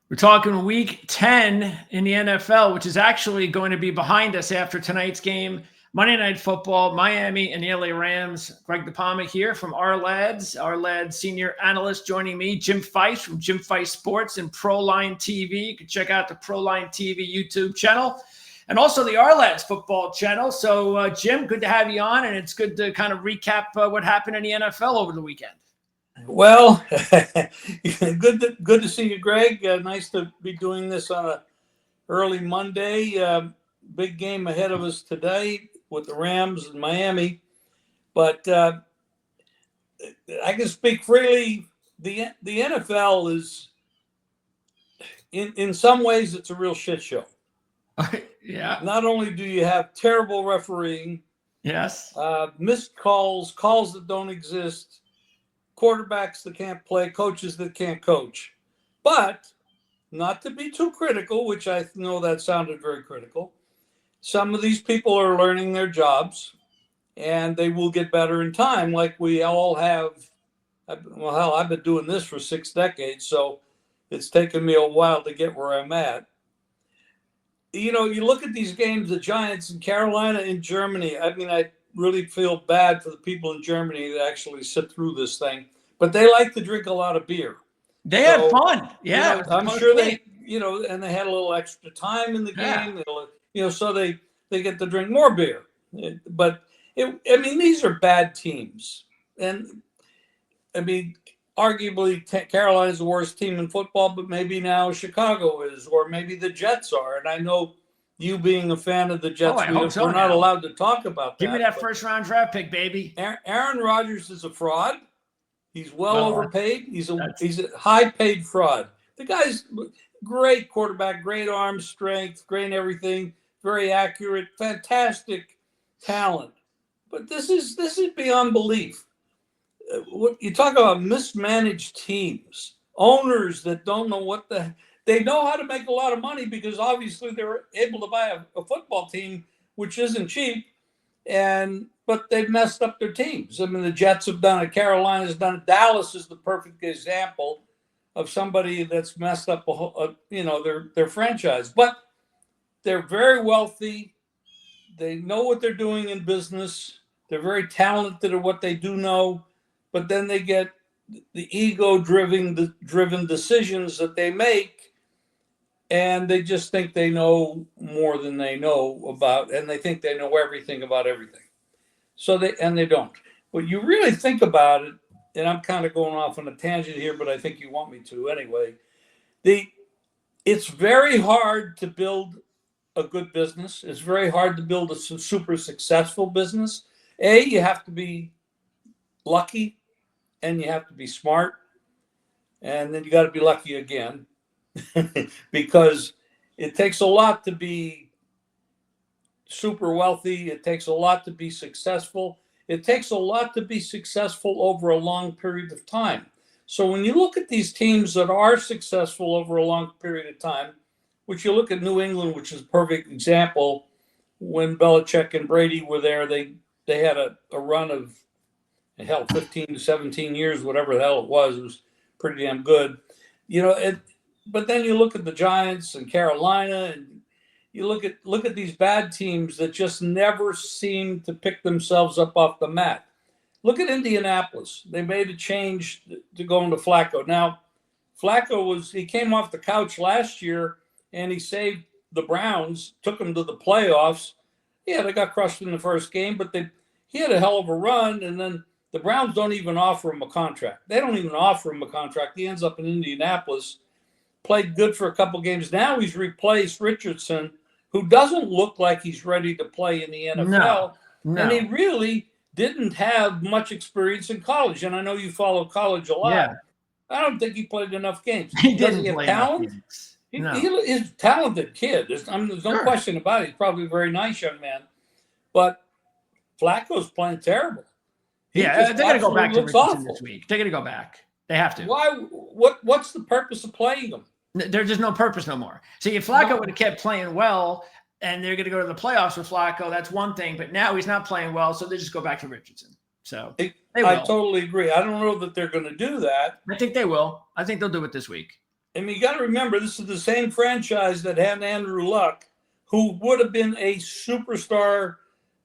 We're talking week 10 in the NFL, which is actually going to be behind us after tonight's game. Monday Night Football, Miami and the LA Rams. Greg DePalma here from Our Lads senior analyst joining me, Jim Feist from Jim Feist Sports and Proline TV. You can check out the Proline TV YouTube channel and also the Our Lads football channel. So, Jim, good to have you on, and it's good to kind of recap what happened in the NFL over the weekend. Well, good to see you, Greg. Nice to be doing this on a early Monday. Big game ahead of us today with the Rams and Miami. But I can speak freely. The NFL is, in some ways, it's a real shit show. Yeah. Not only do you have terrible refereeing, yes, missed calls that don't exist, quarterbacks that can't play, coaches that can't coach. But not to be too critical, which I know that sounded very critical, some of these people are learning their jobs and they will get better in time, like we all have. Well, hell, I've been doing this for 6 decades, so it's taken me a while to get where I'm at. You know, you look at these games, the Giants in Carolina and Germany. I mean, I really feel bad for the people in Germany that actually sit through this thing, but they like to drink a lot of beer. They had fun. Yeah, I'm sure they, and they had a little extra time in the game. Yeah. So they get to drink more beer. But these are bad teams, and I mean, arguably Carolina's the worst team in football, but maybe now Chicago is, or maybe the Jets are. And I know you being a fan of the Jets, we're not allowed to talk about that. Give me that first-round draft pick, baby. Aaron Rodgers is a fraud. He's well overpaid. He's a high-paid fraud. The guy's great quarterback, great arm strength, great everything, very accurate, fantastic talent. But this is beyond belief. What you talk about, mismanaged teams, owners that don't know they know how to make a lot of money because obviously they're able to buy a football team, which isn't cheap, but they've messed up their teams. I mean, the Jets have done it, Carolina's done it, Dallas is the perfect example of somebody that's messed up their franchise. But they're very wealthy. They know what they're doing in business. They're very talented at what they do know. But then they get the ego-driven decisions that they make, and they just think they know more than they know about, and they think they know everything about everything. So they don't. But you really think about it, and I'm kind of going off on a tangent here, but I think you want me to anyway. It's very hard to build a good business. It's very hard to build a super successful business. You have to be lucky, and you have to be smart, and then you got to be lucky again, because it takes a lot to be super wealthy. It takes a lot to be successful. It takes a lot to be successful over a long period of time. So when you look at these teams that are successful over a long period of time, which you look at New England, which is a perfect example, when Belichick and Brady were there, they had a run of 15 to 17 years, whatever the hell it was pretty damn good. But then you look at the Giants and Carolina, and you look at these bad teams that just never seem to pick themselves up off the mat. Look at Indianapolis. They made a change to go into Flacco. Now, he came off the couch last year, and he saved the Browns, took them to the playoffs. Yeah, they got crushed in the first game, but he had a hell of a run, and then the Browns don't even offer him a contract. They don't even offer him a contract. He ends up in Indianapolis, played good for a couple games. Now he's replaced Richardson, who doesn't look like he's ready to play in the NFL. No. And he really didn't have much experience in college. And I know you follow college a lot. Yeah. I don't think he played enough games. Does he have talent? He's a talented kid. There's no question about it. He's probably a very nice young man. But Flacco's playing terrible. They're going to go back to Richardson this week. They're going to go back. They have to. Why? What's the purpose of playing him? There's just no purpose no more. See, if Flacco would have kept playing well, and they're going to go to the playoffs with Flacco, that's one thing. But now he's not playing well, so they just go back to Richardson. So they will. I totally agree. I don't know that they're going to do that. I think they will. I think they'll do it this week. I mean, you got to remember, this is the same franchise that had Andrew Luck, who would have been a superstar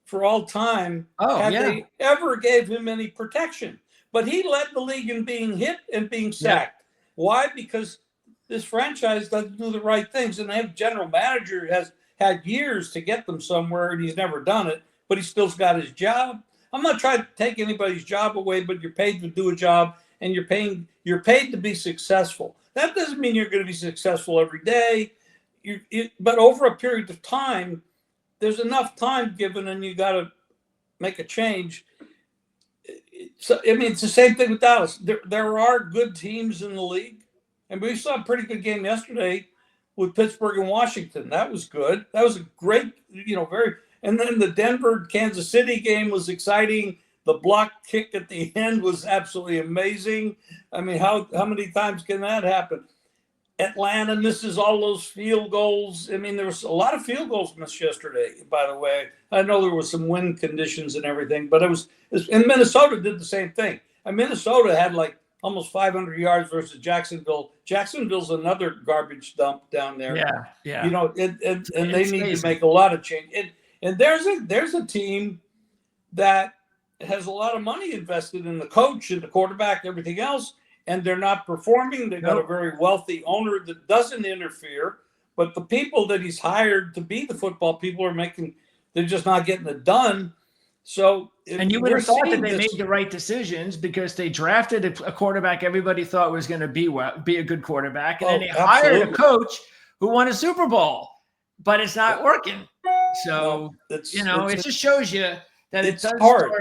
for all time had they ever gave him any protection. But he led the league in being hit and being sacked. Yep. Why? Because this franchise doesn't do the right things, and they have general manager has had years to get them somewhere, and he's never done it, but he still's got his job. I'm not trying to take anybody's job away, but you're paid to do a job, and you're paid to be successful. That doesn't mean you're going to be successful every day, but over a period of time, there's enough time given, and you got to make a change. So I mean, it's the same thing with Dallas. There are good teams in the league, and we saw a pretty good game yesterday with Pittsburgh and Washington. That was good. That was a great, very. And then the Denver-Kansas City game was exciting. The block kick at the end was absolutely amazing. I mean, how many times can that happen? Atlanta misses all those field goals. I mean, there was a lot of field goals missed yesterday, by the way. I know there was some wind conditions and everything, but and Minnesota did the same thing. And Minnesota had like almost 500 yards versus Jacksonville. Jacksonville's another garbage dump down there. Yeah. And they need to make a lot of change. And there's a team that has a lot of money invested in the coach and the quarterback, everything else, and they're not performing. They've got a very wealthy owner that doesn't interfere, but the people that he's hired to be the football people they're just not getting it done. So, and you would have thought that they made the right decisions because they drafted a quarterback everybody thought was going to be a good quarterback, and then they hired a coach who won a Super Bowl, but it's not working. So, it just shows you that it does start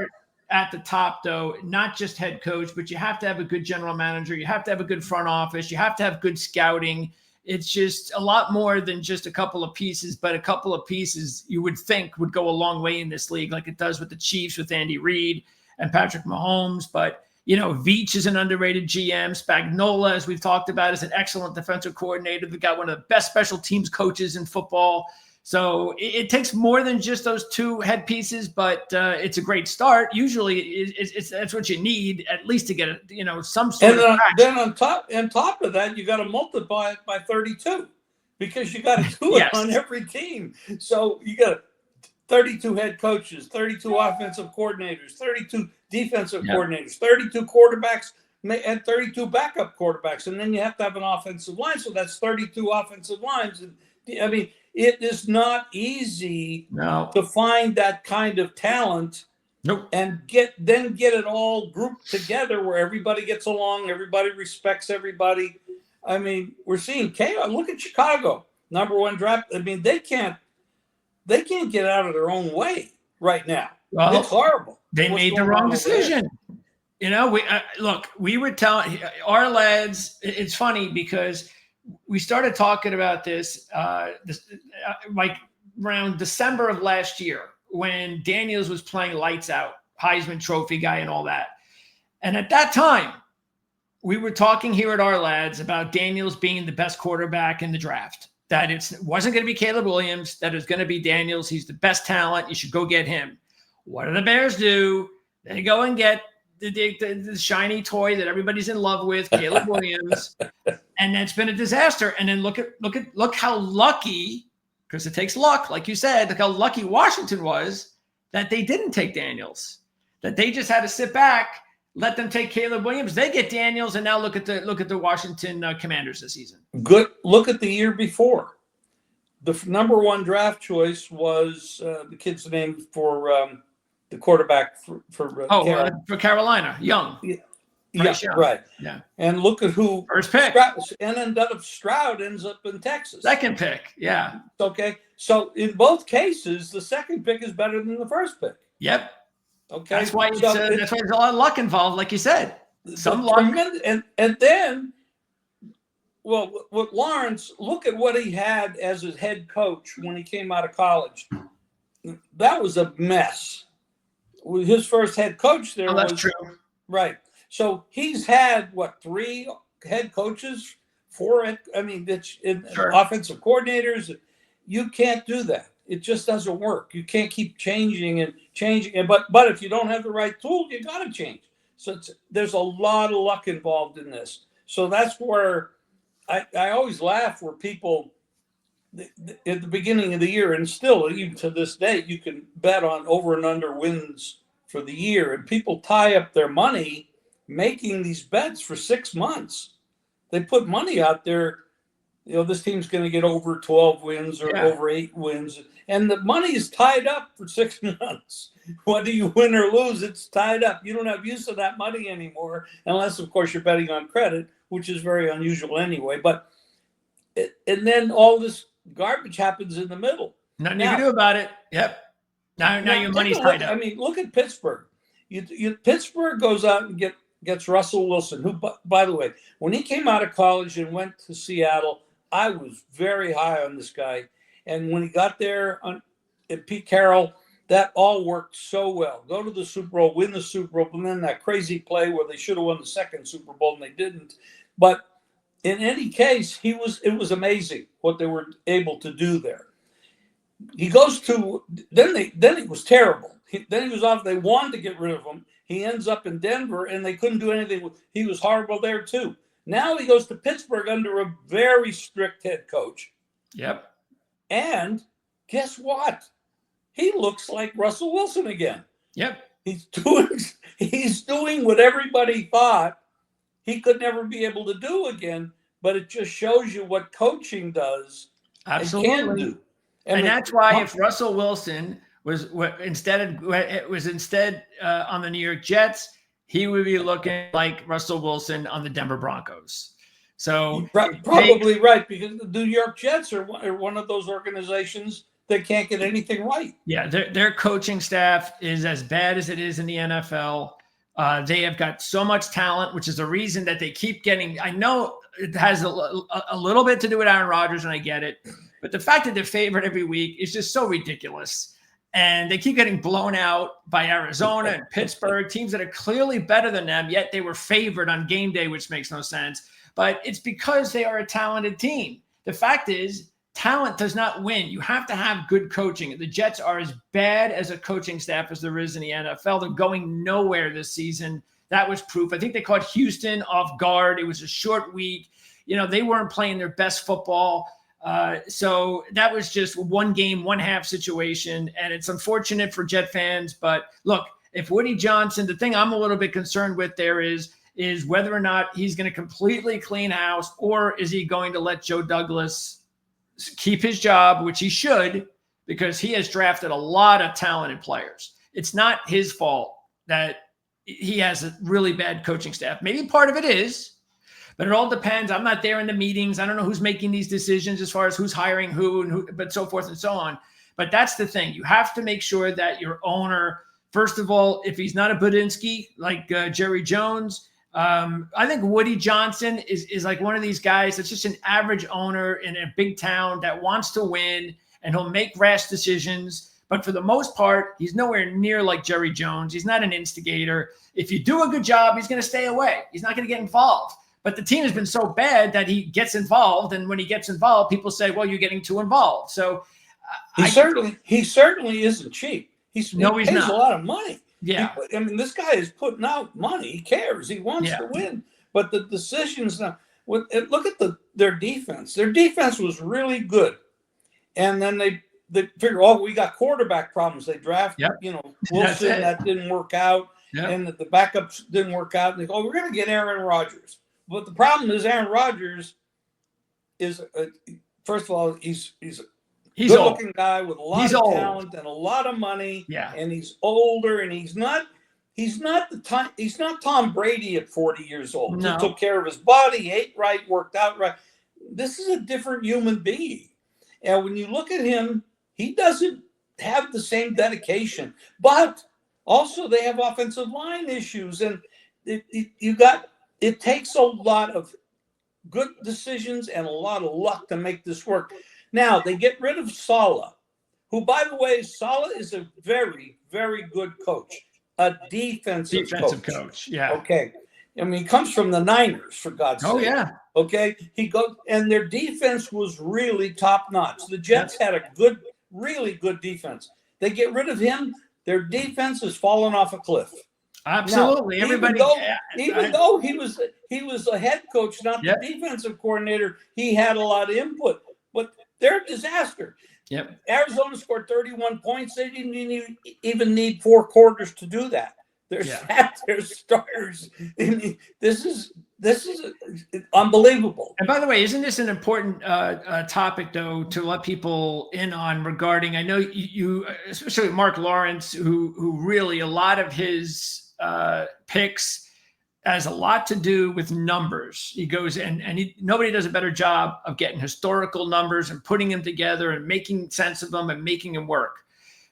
at the top, though, not just head coach, but you have to have a good general manager. You have to have a good front office. You have to have good scouting. It's just a lot more than just a couple of pieces, but a couple of pieces you would think would go a long way in this league, like it does with the Chiefs with Andy Reid and Patrick Mahomes. But, Veach is an underrated GM. Spagnuolo, as we've talked about, is an excellent defensive coordinator. They've got one of the best special teams coaches in football. So it takes more than just those two head pieces, but it's a great start. Usually, that's what you need at least to get some sort of. Then on top of that, you got to multiply it by 32 because you got to do it on every team. So you got 32 head coaches, 32 offensive coordinators, 32 defensive coordinators, 32 quarterbacks, and 32 backup quarterbacks, and then you have to have an offensive line. So that's 32 offensive lines. And I mean, it is not easy to find that kind of talent and get it all grouped together where everybody gets along, everybody respects everybody. I mean, we're seeing chaos. Look at Chicago, #1 draft. I mean, they can't get out of their own way right now. Well, it's horrible. They made the wrong decision. We were telling our lads. It's funny because we started talking about this like around December of last year when Daniels was playing lights out, Heisman Trophy guy and all that. And at that time, we were talking here at our lads about Daniels being the best quarterback in the draft, that it wasn't going to be Caleb Williams, that it was going to be Daniels. He's the best talent. You should go get him. What do the Bears do? They go and get the shiny toy that everybody's in love with, Caleb Williams, and it's been a disaster. And then look how lucky, because it takes luck, like you said, look how lucky Washington was that they didn't take Daniels, that they just had to sit back, let them take Caleb Williams. They get Daniels, and now look at the Washington Commanders this season. Good. Look at the year before. The #1 draft choice was the kid's name for. The quarterback for Carolina, Young. Yeah, right. Yeah. And look at who first pick. Stroud ends up in Texas. Second pick. Yeah. Okay. So in both cases, the second pick is better than the first pick. Yep. Okay. That's why there's a lot of luck involved, like you said. Some luck. And then, well, with Lawrence, look at what he had as his head coach when he came out of college. That was a mess. His first head coach there. That's true. Right. So he's had 3 head coaches, 4. I mean, offensive coordinators. You can't do that. It just doesn't work. You can't keep changing. But if you don't have the right tool, you got to change. So there's a lot of luck involved in this. So that's where I always laugh where people at the beginning of the year, and still even to this day, you can bet on over and under wins for the year, and people tie up their money making these bets for 6 months. They put money out there. This team's going to get over 12 wins or over 8 wins, and the money is tied up for 6 months. Whether you win or lose, it's tied up. You don't have use of that money anymore, unless, of course, you're betting on credit, which is very unusual anyway. And then all this garbage happens in the middle. Nothing you can do about it. Yep. Now your money's tied up. I mean, look at Pittsburgh. Pittsburgh goes out and gets Russell Wilson, who, by the way, when he came out of college and went to Seattle, I was very high on this guy. And when he got there at Pete Carroll, that all worked so well. Go to the Super Bowl, win the Super Bowl, and then that crazy play where they should have won the second Super Bowl and they didn't. But in any case, it was amazing what they were able to do there. He goes to then it was terrible. Then he was off. They wanted to get rid of him. He ends up in Denver, and they couldn't do anything. He was horrible there too. Now he goes to Pittsburgh under a very strict head coach. Yep. And guess what? He looks like Russell Wilson again. Yep. He's doing what everybody thought he could never be able to do again. But it just shows you what coaching does. Absolutely. And can do. And that's why if Russell Wilson was instead on the New York Jets, he would be looking like Russell Wilson on the Denver Broncos. So probably right, because the New York Jets are one of those organizations that can't get anything right. Yeah, their coaching staff is as bad as it is in the NFL. They have got so much talent, which is the reason that they keep getting. I know it has a little bit to do with Aaron Rodgers, and I get it. But the fact that they're favored every week is just so ridiculous. And they keep getting blown out by Arizona and Pittsburgh, teams that are clearly better than them, yet they were favored on game day, which makes no sense. But it's because they are a talented team. The fact is, talent does not win. You have to have good coaching. The Jets are as bad as a coaching staff as there is in the NFL. They're going nowhere this season. That was proof. I think they caught Houston off guard. It was a short week. They weren't playing their best football. So that was just one game, one half situation. And it's unfortunate for Jet fans. But look, if Woody Johnson, the thing I'm a little bit concerned with there is whether or not he's going to completely clean house, or is he going to let Joe Douglas keep his job, which he should, because he has drafted a lot of talented players. It's not his fault that he has a really bad coaching staff. Maybe part of it is, but it all depends. I'm not there in the meetings. I don't know who's making these decisions as far as who's hiring who and who, but so forth and so on. But that's the thing. You have to make sure that your owner, first of all, if he's not a Budinsky like Jerry Jones, I think Woody Johnson is like one of these guys that's just an average owner in a big town that wants to win, and he'll make rash decisions. But for the most part, he's nowhere near like Jerry Jones. He's not an instigator. If you do a good job, he's going to stay away. He's not going to get involved. But the team has been so bad that he gets involved. And when he gets involved, people say, well, you're getting too involved. So he certainly isn't cheap. He pays not a lot of money. Yeah. This guy is putting out money. He cares. He wants to win. But the decisions now, look at their defense. Their defense was really good. And then they figure, we got quarterback problems. They draft, Wilson, that didn't work out. Yep. And the backups didn't work out. And they go, we're going to get Aaron Rodgers. But the problem is Aaron Rodgers is, first of all, he's a good-looking guy with a lot of talent and a lot of money. Yeah. And he's older, and he's not Tom Brady at 40 years old. No. He took care of his body, ate right, worked out right. This is a different human being. And when you look at him, he doesn't have the same dedication. But also they have offensive line issues, and it takes a lot of good decisions and a lot of luck to make this work. Now, they get rid of Saleh, who, by the way, Saleh is a very, very good coach, a defensive coach. Yeah. Okay. He comes from the Niners, for God's sake. Oh, yeah. Okay. And their defense was really top-notch. The Jets had a really good defense. They get rid of him, their defense has fallen off a cliff. Absolutely. Now, Everybody. even though he was a head coach, not Yep. the defensive coordinator, he had a lot of input. But they're a disaster. Yep. Arizona scored 31 points. They didn't even need 4 quarters to do that. They're starters. This is unbelievable. And by the way, isn't this an important topic, though, to let people in on regarding? I know you especially Mark Lawrence, who really a lot of his picks has a lot to do with numbers. He goes and nobody does a better job of getting historical numbers and putting them together and making sense of them and making them work.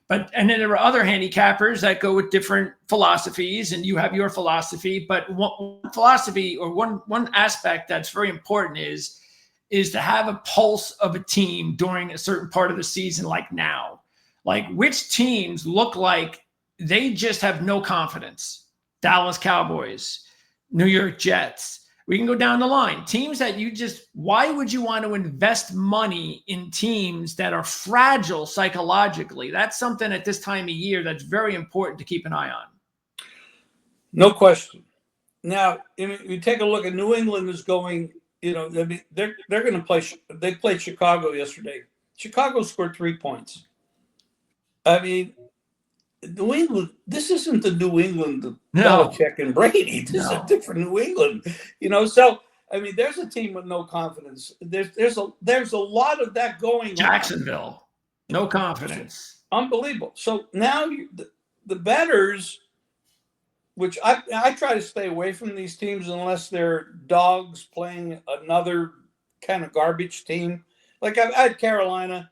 And then there are other handicappers that go with different philosophies, and you have your philosophy. But one philosophy or one aspect that's very important is to have a pulse of a team during a certain part of the season, like now. Like, which teams look like they just have no confidence? Dallas Cowboys, New York Jets. We can go down the line. Teams that why would you want to invest money in teams that are fragile psychologically? That's something at this time of year that's very important to keep an eye on. No question. Now, you take a look at New England is going, they're going to play. They played Chicago yesterday. Chicago scored 3 points. I mean, New England, this isn't the New England of Belichick and Brady. This is a different New England, So, I mean, there's a team with no confidence. There's a lot of that going on. Jacksonville, no confidence. Unbelievable. So now the bettors, which I try to stay away from these teams unless they're dogs playing another kind of garbage team. Like I had Carolina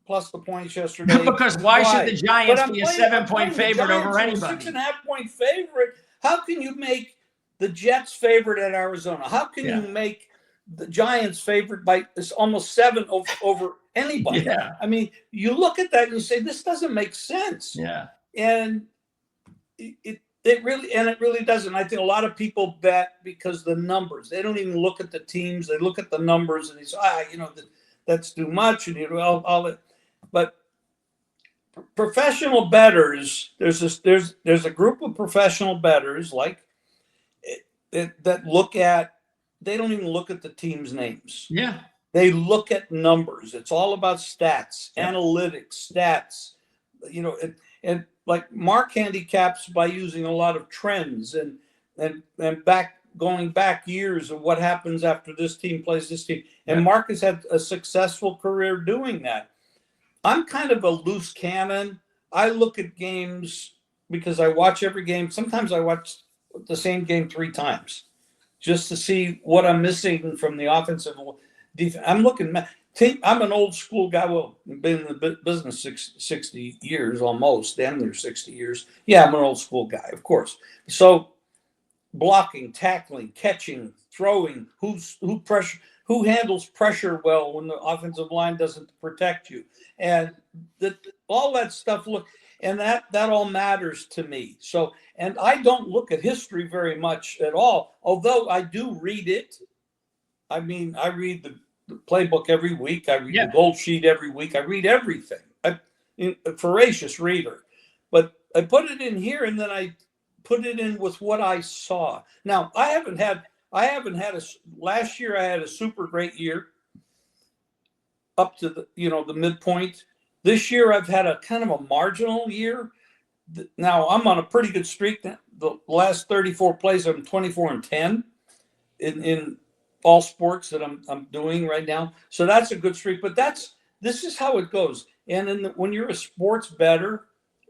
plus the points yesterday. Because why should the Giants be a 7-point favorite over anybody? 6.5-point favorite. How can you make the Jets favorite at Arizona? How can you make the Giants favorite by almost 7 over anybody? Yeah. I mean, you look at that and you say, this doesn't make sense. Yeah. And it really doesn't. I think a lot of people bet because the numbers. They don't even look at the teams. They look at the numbers and they say, that's too much. And but professional bettors, there's a group of professional bettors like that look at. They don't even look at the team's names. Yeah, they look at numbers. It's all about stats, analytics, stats. And like Mark handicaps by using a lot of trends and going back years of what happens after this team plays this team. And Mark has had a successful career doing that. I'm kind of a loose cannon. I look at games because I watch every game. Sometimes I watch the same game 3 times just to see what I'm missing from the offensive defense. I'm an old school guy. Well, I've been in the business 60 years almost. Damn near 60 years. Yeah, I'm an old school guy, of course. So blocking, tackling, catching, throwing, who handles pressure well when the offensive line doesn't protect you. And all that stuff, and that all matters to me. So, and I don't look at history very much at all, although I do read it. I mean, I read the playbook every week. I read the gold sheet every week. I read everything. I'm a voracious reader. But I put it in here, and then I put it in with what I saw. Now, I haven't had last year I had a super great year up to the midpoint. This year I've had a kind of a marginal year. Now I'm on a pretty good streak. The last 34 plays, I'm 24-10 in all sports that I'm doing right now. So that's a good streak. But this is how it goes. And when you're a sports bettor,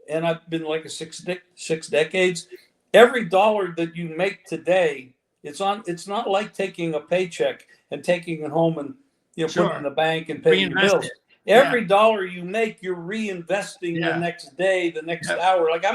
and I've been like a six decades, every dollar that you make today, it's not like taking a paycheck and taking it home and put it in the bank and paying your bills. Every dollar you make, you're reinvesting the next day, the next hour. Like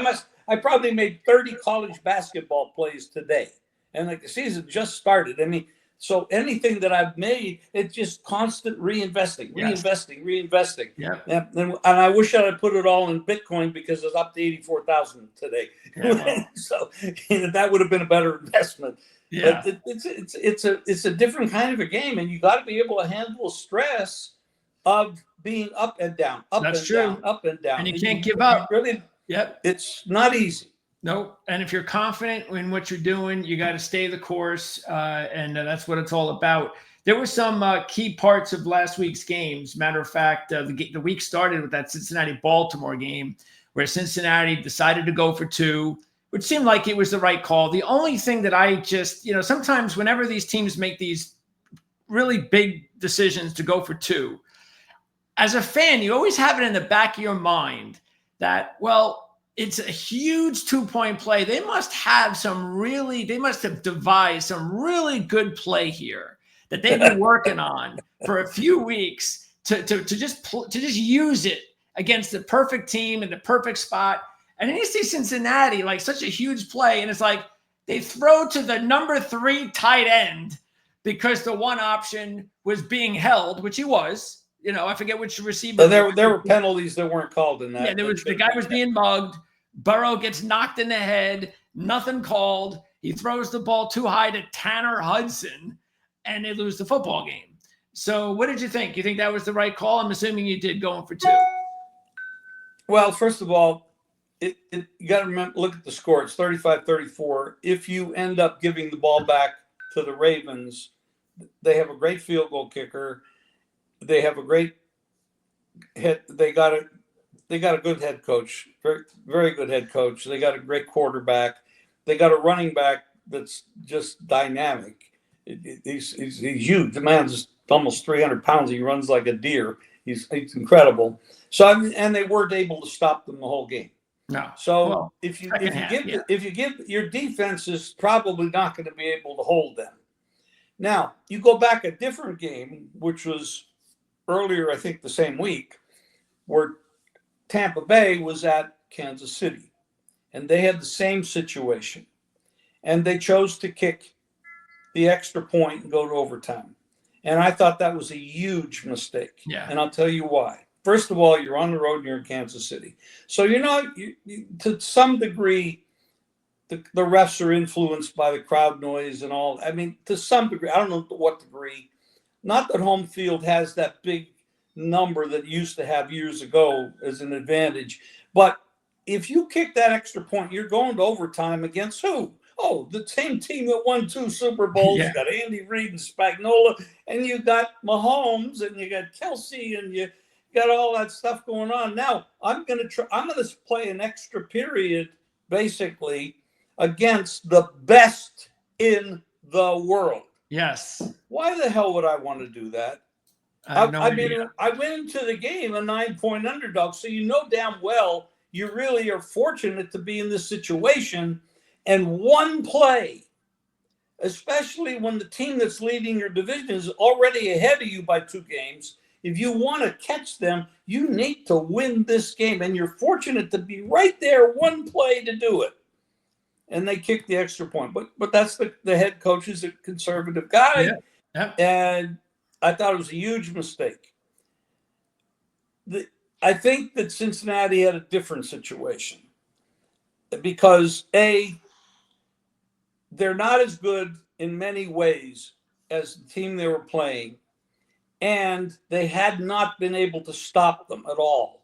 I probably made 30 college basketball plays today, and like the season just started. I mean, so anything that I've made, it's just constant reinvesting. Yeah. And I wish I had put it all in Bitcoin because it's up to 84,000 today. Yeah. So that would have been a better investment. Yeah. But it's a different kind of a game, and you got to be able to handle stress of being up and down, up and down. And you can't give up. Really, it's not easy. Nope. And if you're confident in what you're doing, you got to stay the course. And that's what it's all about. There were some key parts of last week's games. Matter of fact, the week started with that Cincinnati-Baltimore game where Cincinnati decided to go for 2, which seemed like it was the right call. The only thing that I just, sometimes whenever these teams make these really big decisions to go for 2, as a fan, you always have it in the back of your mind that, well, it's a huge 2-point play. They must have devised some really good play here that they've been working on for a few weeks to just use it against the perfect team in the perfect spot. And then you see Cincinnati, like such a huge play, and it's like they throw to the number 3 tight end because the one option was being held, which he was. I forget which receiver. So there were penalties that weren't called in that. Yeah, the guy was being mugged. Burrow gets knocked in the head. Nothing called. He throws the ball too high to Tanner Hudson, and they lose the football game. So what did you think? You think that was the right call? I'm assuming you did, going for 2. Well, first of all, you got to remember, look at the score. It's 35-34. If you end up giving the ball back to the Ravens, they have a great field goal kicker. They have a great head. They got a good head coach, very, very good head coach. They got a great quarterback. They got a running back that's just dynamic. He's huge. The man's almost 300 pounds. He runs like a deer. He's incredible. So and they weren't able to stop them the whole game. No. So if you give your defense is probably not going to be able to hold them. Now you go back a different game, which was earlier, I think the same week, where Tampa Bay was at Kansas City, and they had the same situation, and they chose to kick the extra point and go to overtime. And I thought that was a huge mistake. Yeah. And I'll tell you why. First of all, you're on the road and you're in Kansas City. So, you to some degree, the refs are influenced by the crowd noise and all. I mean, to some degree, I don't know to what degree. Not that home field has that big number that used to have years ago as an advantage. But if you kick that extra point, you're going to overtime against who? Oh, the same team that won 2 Super Bowls. Yeah. You got Andy Reid and Spagnuolo, and you got Mahomes, and you got Kelsey, and you got all that stuff going on. Now I'm going to play an extra period, basically, against the best in the world. Yes. Why the hell would I want to do that? I mean, I went into the game a 9-point underdog, so damn well you really are fortunate to be in this situation. And one play, especially when the team that's leading your division is already ahead of you by 2 games, if you want to catch them, you need to win this game. And you're fortunate to be right there, one play to do it. And they kicked the extra point. But that's the head coach is a conservative guy. Yeah. Yeah. And I thought it was a huge mistake. I think that Cincinnati had a different situation because, A, they're not as good in many ways as the team they were playing, and they had not been able to stop them at all.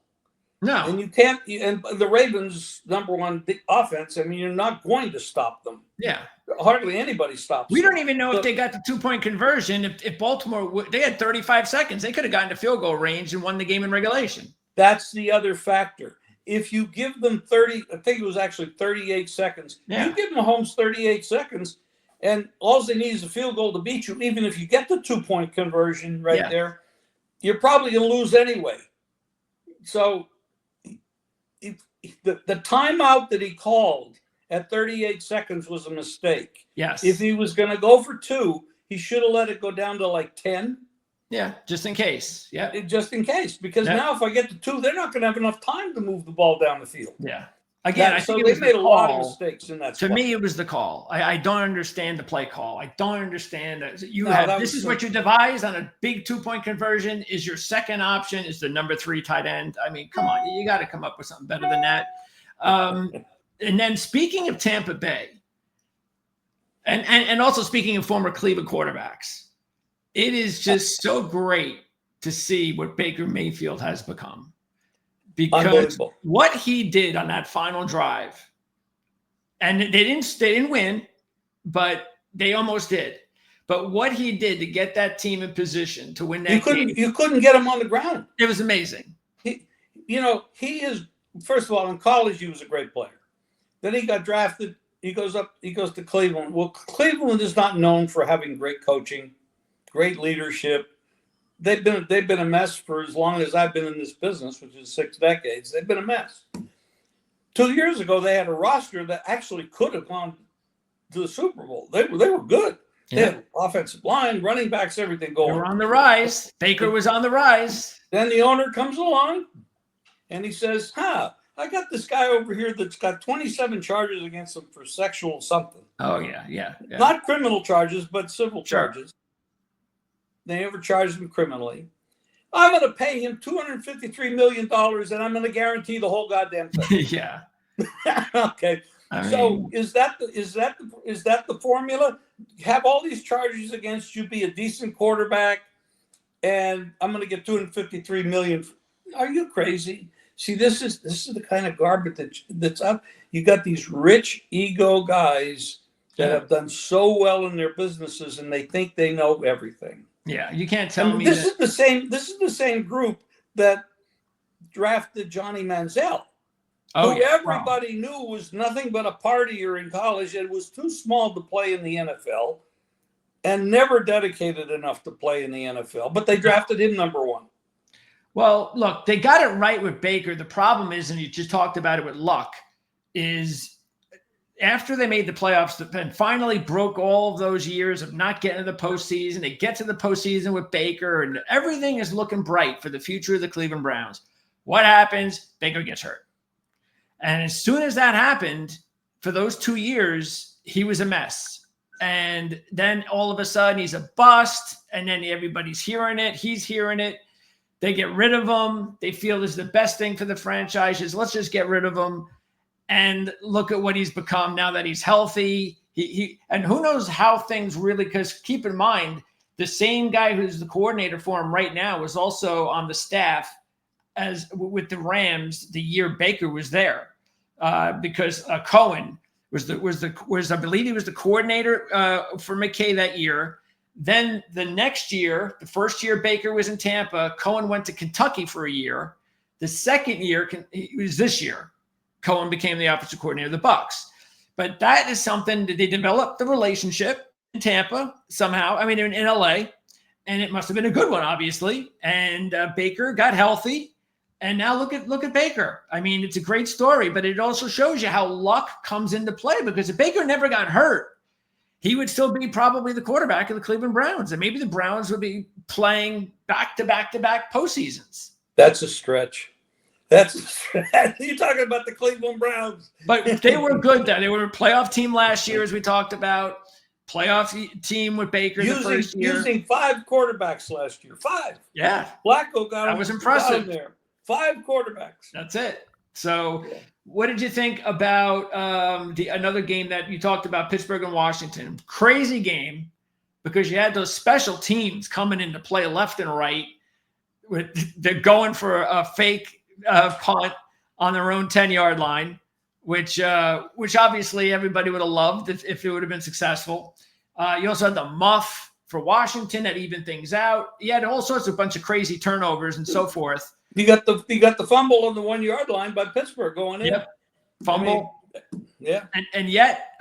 No. And you can't, and the Ravens' number 1 offense, I mean, you're not going to stop them. Yeah. Hardly anybody stops We them. don't even know if they got the 2-point conversion. If Baltimore, they had 35 seconds. They could have gotten to field goal range and won the game in regulation. That's the other factor. If you give them 30, I think it was actually 38 seconds. Yeah. You give Mahomes 38 seconds, and all they need is a field goal to beat you. Even if you get the 2-point conversion there, you're probably going to lose anyway. So the timeout that he called at 38 seconds was a mistake. Yes. If he was going to go for 2, he should have let it go down to like 10. Yeah, just in case. Yeah. Just in case. Because now if I get to 2, they're not going to have enough time to move the ball down the field. Yeah. Again, I think they made a lot of mistakes in that. To me, it was the call. I don't understand the play call. I don't understand that this is what you devise on a big 2-point conversion. Is your second option is the number 3 tight end? I mean, come on, you got to come up with something better than that. And then speaking of Tampa Bay, and also speaking of former Cleveland quarterbacks, it is just so great to see what Baker Mayfield has become. Because what he did on that final drive And they didn't win, but they almost did. But what he did to get that team in position to win that game, you couldn't get him on the ground. It was amazing. He is, first of all, in college he was a great player. Then he got drafted. He goes to Cleveland. Well, Cleveland is not known for having great coaching, great leadership. They've been a mess for as long as I've been in this business, which is 6 decades. They've been a mess. 2 years ago, they had a roster that actually could have gone to the Super Bowl. They were good. Yeah. They had offensive line, running backs, everything going. They were on the rise. Baker was on the rise. Then the owner comes along, and he says, I got this guy over here that's got 27 charges against him for sexual something. Oh, yeah. Not criminal charges, but civil charges. They never charged him criminally. I'm going to pay him $253 million, and I'm going to guarantee the whole goddamn thing. Yeah. Okay. So is that the formula? Have all these charges against you, be a decent quarterback, and I'm going to get $253 million. Are you crazy? See, this is the kind of garbage that's up. You got these rich ego guys that have done so well in their businesses, and they think they know everything. Yeah, you can't tell me this is the same group that drafted Johnny Manziel, who everybody knew was nothing but a partier in college and was too small to play in the NFL and never dedicated enough to play in the NFL. But they drafted him number 1. Well, look, they got it right with Baker. The problem is, and you just talked about it with Luck, is after they made the playoffs and finally broke all of those years of not getting to the postseason, they get to the postseason with Baker and everything is looking bright for the future of the Cleveland Browns. What happens? Baker gets hurt. And as soon as that happened, for those 2 years, he was a mess. And then all of a sudden he's a bust. And then everybody's hearing it. He's hearing it. They get rid of him. They feel this is the best thing for the franchise. Let's just get rid of him. And look at what he's become now that he's healthy. And who knows how things really, because keep in mind, the same guy who's the coordinator for him right now was also on the staff as with the Rams the year Baker was there, because Cohen was I believe he was the coordinator for McKay that year. Then the next year, the first year Baker was in Tampa, Cohen went to Kentucky for a year. The second year, it was this year, Cohen became the offensive coordinator of the Bucs. But that is something that they developed the relationship in Tampa somehow. I mean, in LA, and it must have been a good one, obviously. And Baker got healthy, and now look at Baker. I mean, it's a great story, but it also shows you how luck comes into play, because if Baker never got hurt, he would still be probably the quarterback of the Cleveland Browns, and maybe the Browns would be playing back-to-back postseasons. That's a stretch. You're talking about the Cleveland Browns. But they were good then. They were a playoff team last year, as we talked about. Playoff team with Baker the first year. Using 5 quarterbacks last year. 5. Yeah. Flacco got that was impressive. There. 5 quarterbacks. That's it. So what did you think about another game that you talked about, Pittsburgh and Washington? Crazy game, because you had those special teams coming into play left and right. They're going for a fake punt on their own 10-yard line, which obviously everybody would have loved if it would have been successful. You also had the muff for Washington that evened things out. You had all sorts of bunch of crazy turnovers and so forth. You got the fumble on the 1-yard line by Pittsburgh going in. Yep. Fumble. Yeah. And yet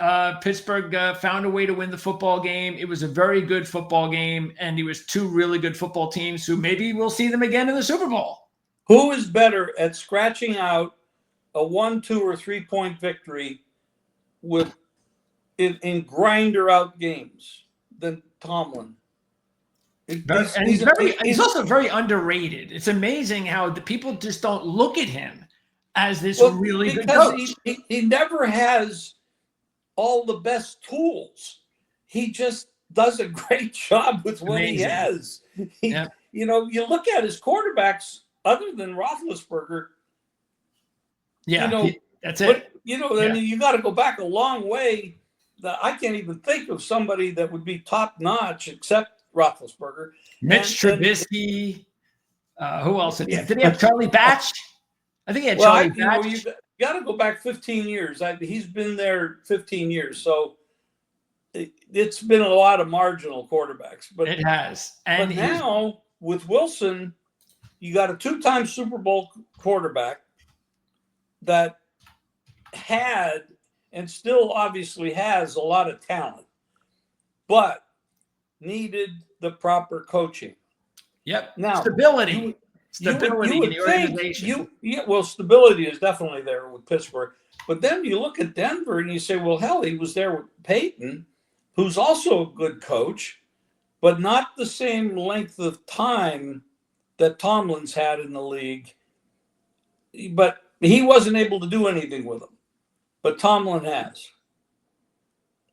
Pittsburgh found a way to win the football game. It was a very good football game, and it was 2 really good football teams who maybe we'll see them again in the Super Bowl. Who is better at scratching out a 1, 2, or 3-point victory in grinder out games than Tomlin? He's also very underrated. It's amazing how the people just don't look at him as this really good coach. He never has all the best tools. He just does a great job with what he has. You look at his quarterbacks, other than Roethlisberger. Yeah, that's it. I mean, you got to go back a long way. I can't even think of somebody that would be top notch except Roethlisberger. Mitch Trubisky. Who else did he have? Did he have Charlie Batch? I think he had Charlie Batch. got to go back 15 years. He's been there 15 years, so it's been a lot of marginal quarterbacks. But it has. And now with Wilson, you got a 2-time Super Bowl quarterback that had and still obviously has a lot of talent, but needed the proper coaching. Yep. Now, stability you in the organization. Stability is definitely there with Pittsburgh. But then you look at Denver and you say, well, hell, he was there with Peyton, who's also a good coach, but not the same length of time that Tomlin's had in the league. But he wasn't able to do anything with them. But Tomlin has.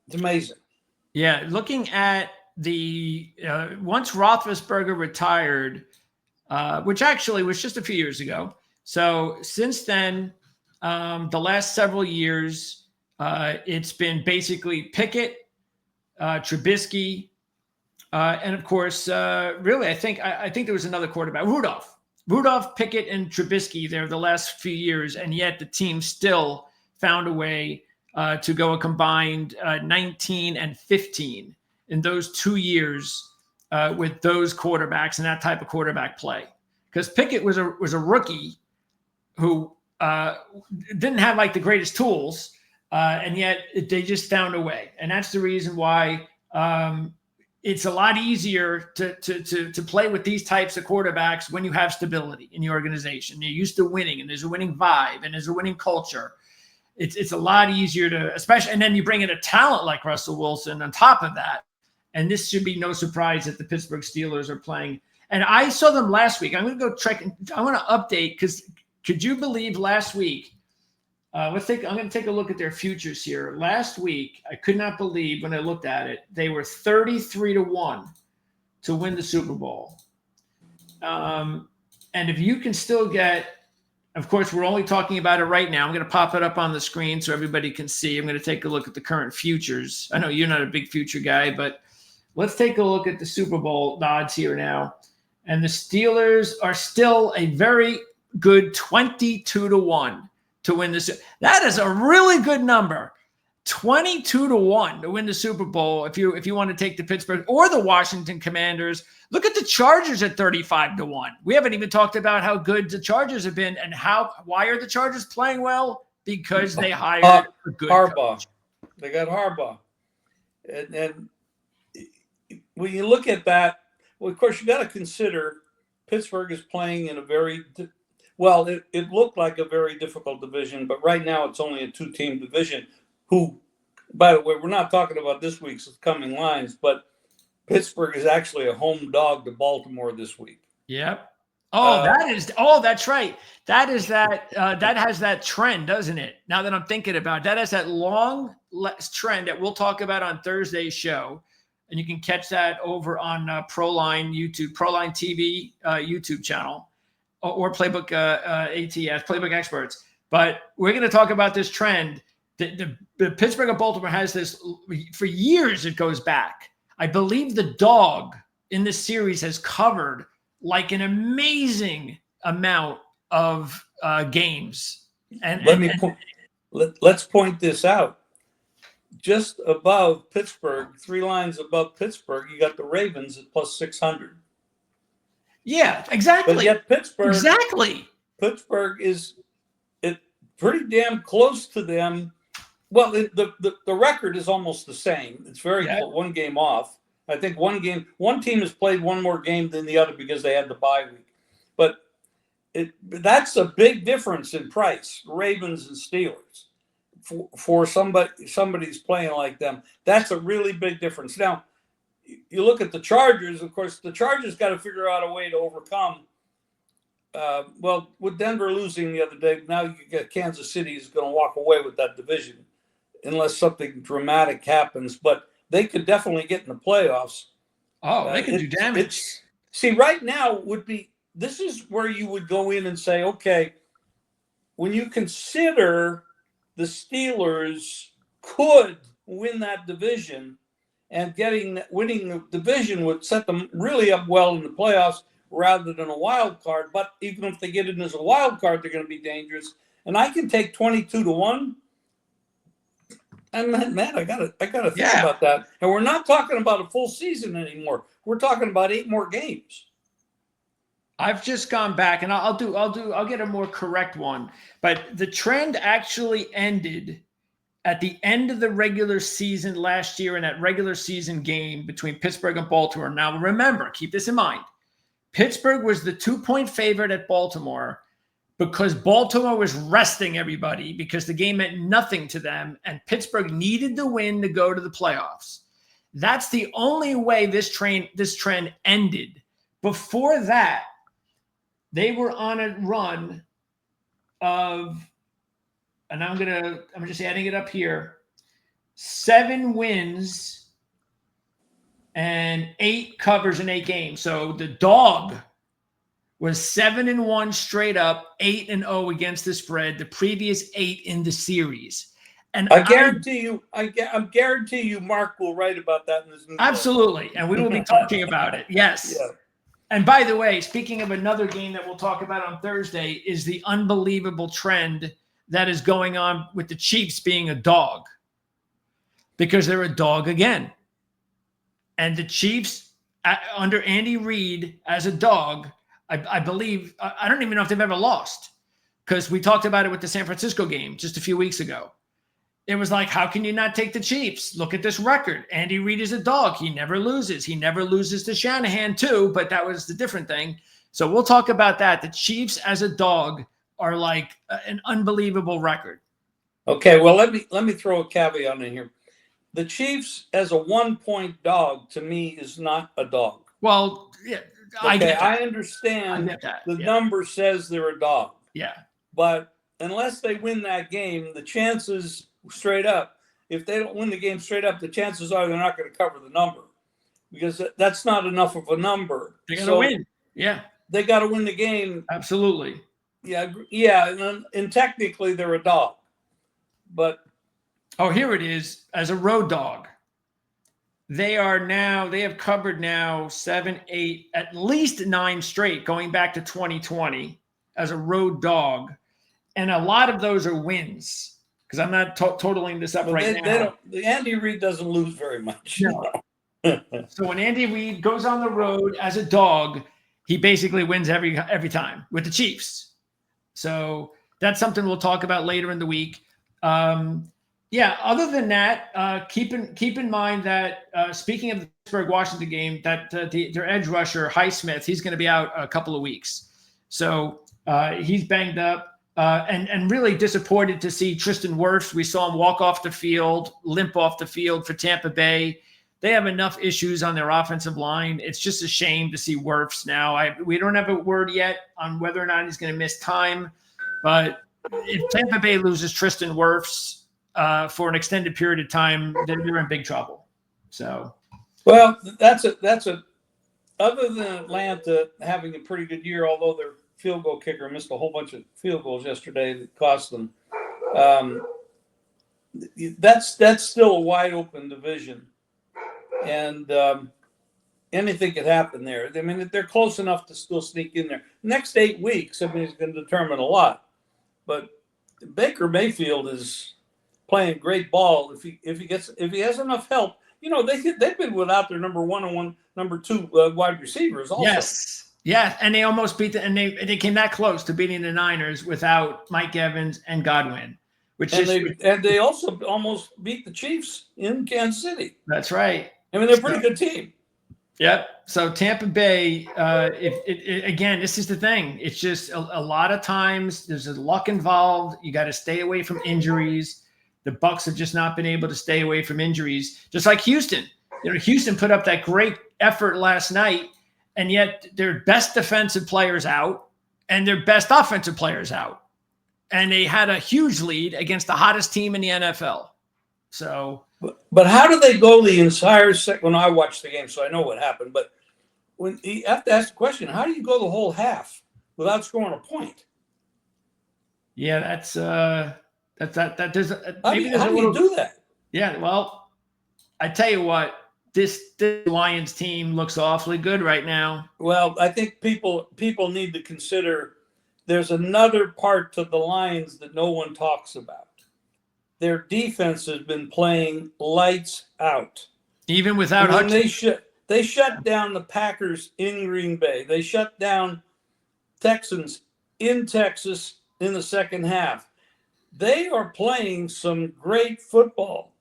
It's amazing. Yeah, looking at the once Roethlisberger retired, which actually was just a few years ago. So since then, the last several years, it's been basically Pickett, Trubisky, and of course, really, I think there was another quarterback, Rudolph, Pickett, and Trubisky there the last few years, and yet the team still found a way to go a combined 19 and 15 in those 2 years with those quarterbacks and that type of quarterback play. Because Pickett was a rookie who didn't have like the greatest tools, and yet they just found a way. And that's the reason why it's a lot easier to play with these types of quarterbacks when you have stability in the organization. You're used to winning, and there's a winning vibe, and there's a winning culture. It's a lot easier to, especially, and then you bring in a talent like Russell Wilson on top of that. And this should be no surprise that the Pittsburgh Steelers are playing. And I saw them last week. I'm going to go check. I want to update because could you believe last week? I'm going to take a look at their futures here. Last week, I could not believe when I looked at it. They were 33-1 to win the Super Bowl. And if you can still get, of course, we're only talking about it right now. I'm going to pop it up on the screen so everybody can see. I'm going to take a look at the current futures. I know you're not a big future guy, but let's take a look at the Super Bowl odds here now. And the Steelers are still a very good 22-1 to win this. That is a really good number. 22-1 to win the Super Bowl. If you want to take the Pittsburgh or the Washington Commanders, look at the Chargers at 35-1. We haven't even talked about how good the Chargers have been and why are the Chargers playing well? Because they hired a good Harbaugh. coach. They got Harbaugh. And when you look at that, well, of course, you got to consider Pittsburgh is playing in a very well, it looked like a very difficult division, but right now it's only a 2-team division. Who, by the way, we're not talking about this week's coming lines, but Pittsburgh is actually a home dog to Baltimore this week. Yep. That's right. That has that trend, doesn't it? Now that I'm thinking about it, that has that long trend that we'll talk about on Thursday's show. And you can catch that over on Proline TV YouTube channel or Playbook ATS, Playbook Experts. But we're going to talk about this trend. The Pittsburgh of Baltimore has this for years. It goes back. I believe the dog in this series has covered like an amazing amount of games. And let's point this out. Just above Pittsburgh, 3 lines above Pittsburgh, you got the Ravens at plus 600. Yeah, exactly. But yet Pittsburgh is pretty damn close to them. Well, the record is almost the same. It's very close, 1 game off. I think one team has played one more game than the other because they had the bye week. But that's a big difference in price, Ravens and Steelers. For somebody's playing like them, that's a really big difference. Now, you look at the Chargers. Of course, the Chargers got to figure out a way to overcome. Well, with Denver losing the other day, now you get Kansas City is going to walk away with that division, unless something dramatic happens. But they could definitely get in the playoffs. Oh, they could do damage. See, right now this is where you would go in and say, okay, when you consider the Steelers could win that division, and winning the division would set them really up well in the playoffs rather than a wild card. But even if they get in as a wild card, they're going to be dangerous. and I can take 22-1. And man, I gotta think about that. And we're not talking about a full season anymore. We're talking about 8 more games. I've just gone back, and I'll get a more correct one. But the trend actually ended at the end of the regular season last year in that regular season game between Pittsburgh and Baltimore. Now, remember, keep this in mind. Pittsburgh was the 2-point favorite at Baltimore because Baltimore was resting everybody because the game meant nothing to them, and Pittsburgh needed the win to go to the playoffs. That's the only way this trend ended. Before that, they were on a run of, and I'm just adding it up here, 7 wins and 8 covers in 8 games. So the dog was 7-1 straight up, 8-0 against the spread, the previous 8 in the series. And I guarantee you, Mark will write about that in his new book. Absolutely. And we will be talking about it. Yes. Yeah. And by the way, speaking of another game that we'll talk about on Thursday is the unbelievable trend that is going on with the Chiefs being a dog, because they're a dog again. And the Chiefs under Andy Reid as a dog, I believe, I don't even know if they've ever lost, because we talked about it with the San Francisco game just a few weeks ago. It was like, how can you not take the Chiefs? Look at this record. Andy Reid is a dog. He never loses. He never loses to Shanahan too, but that was the different thing. So we'll talk about that. The Chiefs as a dog are like an unbelievable record. Okay, well, let me throw a caveat in here. The Chiefs as a 1-point dog to me is not a dog. Well, yeah, I understand the number says they're a dog. Yeah. But unless they win that game, the chances straight up, if they don't win the game straight up, the chances are they're not going to cover the number, because that's not enough of a number. They got to win. Yeah. They got to win the game. Absolutely. Yeah. And technically they're a dog, but. Oh, here it is. As a road dog, they have covered now 7, 8, at least 9 straight going back to 2020 as a road dog. And a lot of those are wins, because I'm not totaling this up now. Andy Reid doesn't lose very much. No. So when Andy Reid goes on the road as a dog, he basically wins every time with the Chiefs. So that's something we'll talk about later in the week. Other than that, keep in mind that speaking of the Pittsburgh-Washington game, that their edge rusher, Highsmith, he's going to be out a couple of weeks. So he's banged up. And really disappointed to see Tristan Wirfs. We saw him limp off the field for Tampa Bay. They have enough issues on their offensive line. It's just a shame to see Wirfs now. We don't have a word yet on whether or not he's going to miss time. But if Tampa Bay loses Tristan Wirfs for an extended period of time, then they're in big trouble. So, well, that's other than Atlanta having a pretty good year, although they're field goal kicker missed a whole bunch of field goals yesterday that cost them. That's still a wide open division, and anything could happen there. I mean, they're close enough to still sneak in there. Next 8 weeks, I mean, it's going to determine a lot. But Baker Mayfield is playing great ball. If he has enough help, they've been without their number 1 and number 2 wide receivers also. Yes. Yeah, and they almost beat they came that close to beating the Niners without Mike Evans and Godwin, and they also almost beat the Chiefs in Kansas City. That's right. I mean, they're a pretty good team. Yep. So Tampa Bay, again, this is the thing. It's just a lot of times there's a luck involved. You got to stay away from injuries. The Bucs have just not been able to stay away from injuries, just like Houston. Houston put up that great effort last night, and yet their best defensive players out and their best offensive players out. And they had a huge lead against the hottest team in the NFL. So, but how do they go the entire second? When I watched the game, so I know what happened. But when you have to ask the question, how do you go the whole half without scoring a point? Yeah, that's that. There's how do you do that? Yeah, well, I tell you what. This Lions team looks awfully good right now. Well, I think people need to consider there's another part to the Lions that no one talks about. Their defense has been playing lights out. Even without Hutchinson. They shut down the Packers in Green Bay. They shut down Texans in Texas in the second half. They are playing some great football.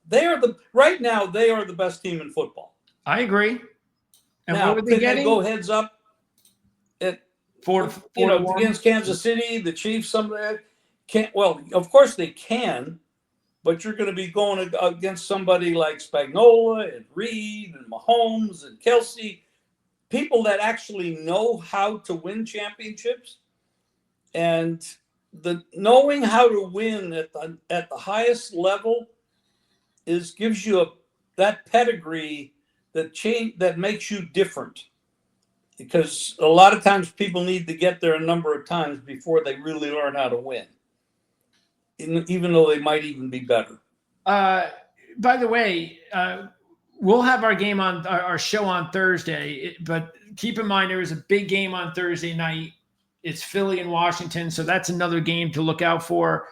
Right now they are the best team in football. I agree. And now, what were they getting? They go heads up at against Kansas City, the Chiefs? Some of that can't. Well, of course they can, but you're going to be going against somebody like Spagnuolo and Reed and Mahomes and Kelsey, people that actually know how to win championships. And the knowing how to win at the highest level gives you that pedigree that makes you different. Because a lot of times people need to get there a number of times before they really learn how to win, even though they might even be better. By the way, we'll have our game on our show on Thursday, but keep in mind there is a big game on Thursday night. It's Philly and Washington, so that's another game to look out for.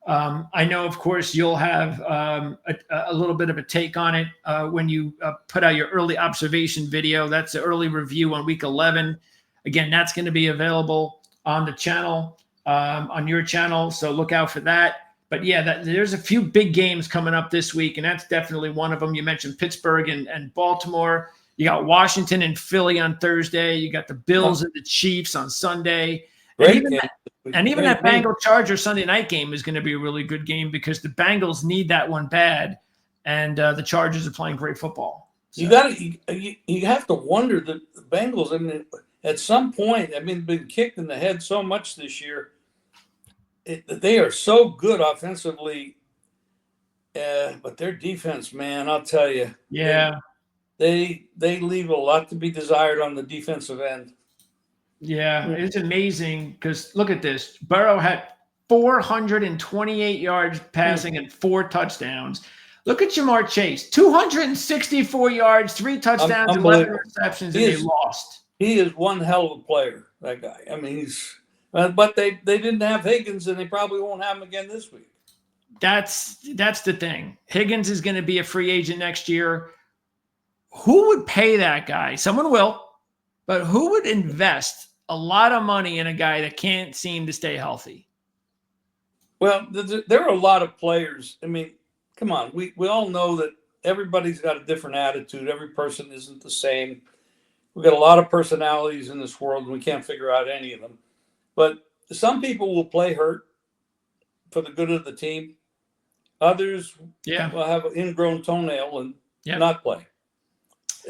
I know, of course, you'll have a little bit of a take on it when you put out your early observation video. That's the early review on Week 11. Again, that's going to be available on the channel, on your channel, so look out for that. But yeah, there's a few big games coming up this week, and that's definitely one of them. You mentioned Pittsburgh and Baltimore. You got Washington and Philly on Thursday. You got the Bills and the Chiefs on Sunday. And even that Bengals-Chargers Sunday night game is going to be a really good game because the Bengals need that one bad, and the Chargers are playing great football. So. You have to wonder that the Bengals. I mean, at some point, been kicked in the head so much this year. They are so good offensively, but their defense, man, I'll tell you, they leave a lot to be desired on the defensive end. Yeah, it's amazing because look at this. Burrow had 428 yards passing and 4 touchdowns. Look at Jamar Chase, 264 yards, 3 touchdowns, 11 receptions, and they lost. He is one hell of a player, that guy. I mean, but they didn't have Higgins, and they probably won't have him again this week. That's the thing. Higgins is going to be a free agent next year. Who would pay that guy? Someone will. But who would invest a lot of money in a guy that can't seem to stay healthy? Well, there are a lot of players. I mean, come on. We all know that everybody's got a different attitude. Every person isn't the same. We've got a lot of personalities in this world, and we can't figure out any of them. But some people will play hurt for the good of the team. Others will have an ingrown toenail and not play.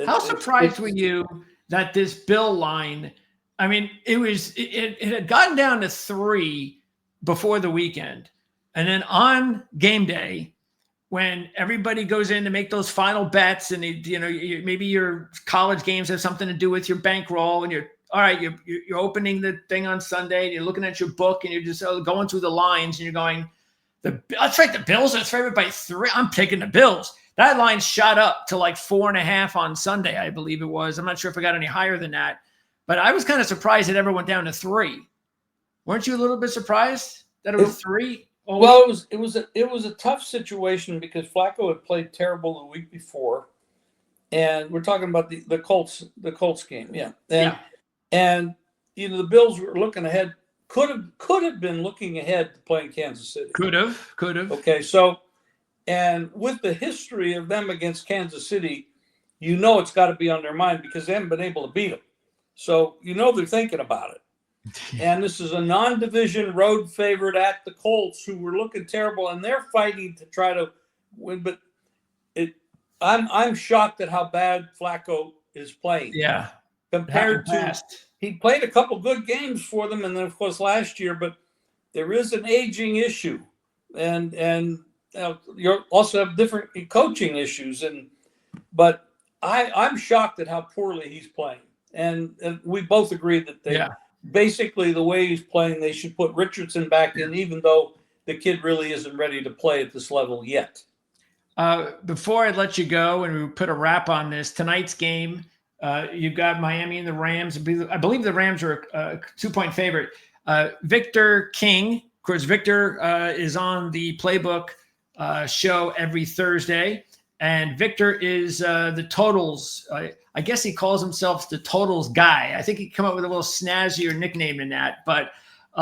How surprised were you that this Bill line, I mean, it had gotten down to 3 before the weekend. And then on game day, when everybody goes in to make those final bets and, maybe your college games have something to do with your bankroll and you're opening the thing on Sunday and you're looking at your book and you're just going through the lines and you're going, that's right, the Bills are favored by 3. I'm taking the Bills. That line shot up to like 4.5 on Sunday, I believe it was. I'm not sure if it got any higher than that, but I was kind of surprised it ever went down to 3. Weren't you a little bit surprised that it was 3? Oh. Well, it was a tough situation because Flacco had played terrible the week before, and we're talking about the Colts game, and the Bills were looking ahead. Could have been looking ahead to playing Kansas City. Could have. Okay, so. And with the history of them against Kansas City, it's got to be on their mind because they haven't been able to beat them. So, they're thinking about it. And this is a non-division road favorite at the Colts who were looking terrible, and they're fighting to try to win. But I'm shocked at how bad Flacco is playing. Yeah. Compared to he played a couple good games for them, and then, of course, last year. But there is an aging issue. And you also have different coaching issues, but I'm shocked at how poorly he's playing, and we both agree that basically the way he's playing, they should put Richardson back in, even though the kid really isn't ready to play at this level yet. Before I let you go and we put a wrap on this tonight's game, you've got Miami and the Rams. I believe the Rams are a 2-point favorite. Victor King, of course, Victor is on the Playbook show every Thursday. And Victor is the totals. I guess he calls himself the totals guy. I think he come up with a little snazzier nickname than that, but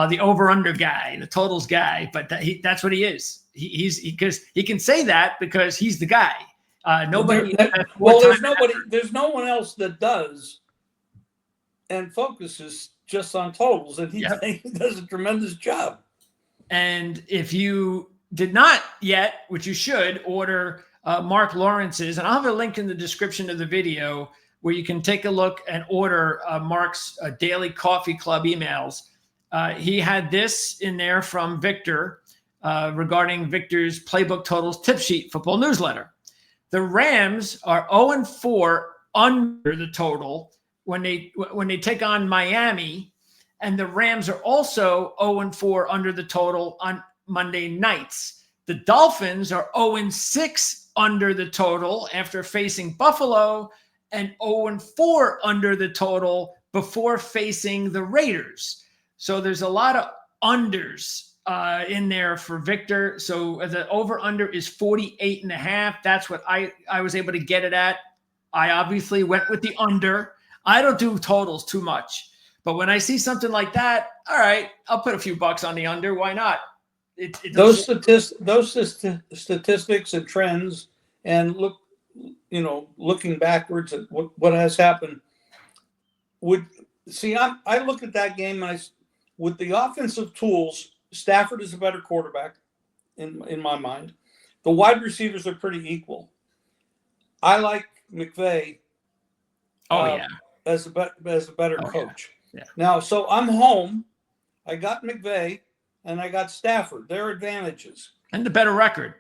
the over/under guy, the totals guy. But that's what he is. Because he can say that because he's the guy. Nobody. There's no one else that does and focuses just on totals, and he does a tremendous job. And if you did not yet, which you should, order Mark Lawrence's, and I'll have a link in the description of the video where you can take a look and order Mark's daily coffee club emails. He had this in there from Victor regarding Victor's Playbook Totals Tip Sheet football newsletter. The Rams are 0-4 under the total when they take on Miami, and the Rams are also 0-4 under the total on Monday nights. The Dolphins are 0-6 under the total after facing Buffalo, and 0-4 under the total before facing the Raiders. So there's a lot of unders in there for Victor. So the over-under is 48.5. That's what I was able to get it at. I obviously went with the under. I don't do totals too much. But when I see something like that, all right, I'll put a few bucks on the under. Why not? Those statistics and trends, and looking backwards at what has happened. I look at that game and with the offensive tools, Stafford is a better quarterback in my mind. The wide receivers are pretty equal. I like McVay. As a better coach. Yeah. Now, so I'm home. I got McVay and I got Stafford. Their advantages. And the better record.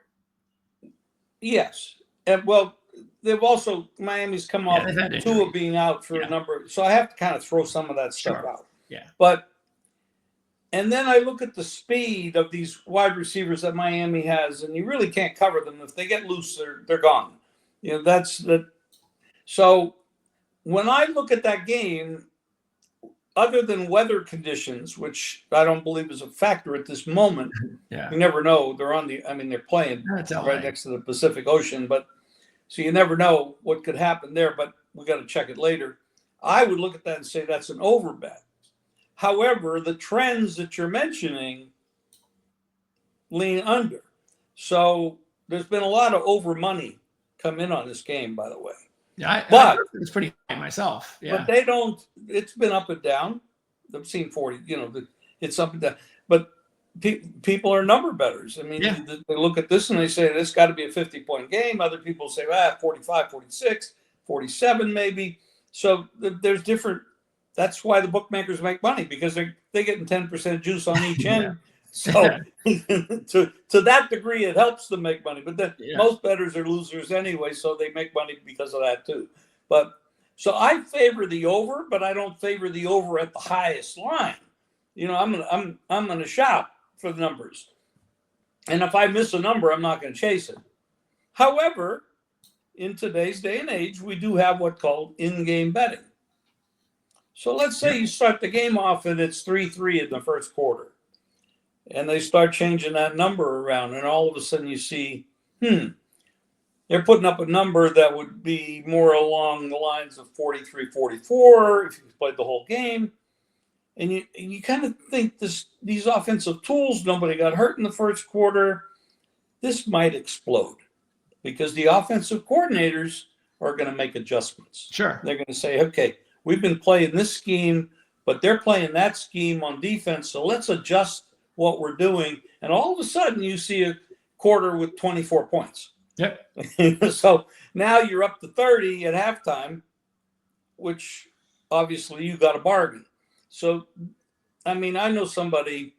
Yes. And they've also, Miami's come off Tua being out for a number. So I have to kind of throw some of that stuff out. Yeah. And then I look at the speed of these wide receivers that Miami has, and you really can't cover them. If they get loose, they're gone. So when I look at that game, other than weather conditions, which I don't believe is a factor at this moment, you never know. They're playing right next to the Pacific Ocean, so you never know what could happen there, but we got to check it later. I would look at that and say that's an over bet. However, the trends that you're mentioning lean under. So there's been a lot of over money come in on this game, by the way. Yeah, but it's pretty high myself. Yeah, but they don't. It's been up and down. I've seen 40. It's up and down. But people are number bettors. I mean, they look at this and they say this got to be a 50-point game. Other people say 45, 46, 47 maybe. So there's different. That's why the bookmakers make money, because they're getting 10% juice on each end. So to that degree, it helps them make money. But most bettors are losers anyway, so they make money because of that too. But so I favor the over, but I don't favor the over at the highest line. I'm gonna shop for the numbers, and if I miss a number, I'm not going to chase it. However, in today's day and age, we do have what's called in-game betting. So let's say you start the game off and it's 3-3 in the first quarter. And they start changing that number around, and all of a sudden you see, they're putting up a number that would be more along the lines of 43-44 if you played the whole game. And you kind of think these offensive tools, nobody got hurt in the first quarter, this might explode because the offensive coordinators are going to make adjustments. Sure. They're going to say, okay, we've been playing this scheme, but they're playing that scheme on defense, so let's adjust what we're doing. And all of a sudden you see a quarter with 24 points. Yep. So now you're up to 30 at halftime, which obviously you got a bargain. So, I mean, I know somebody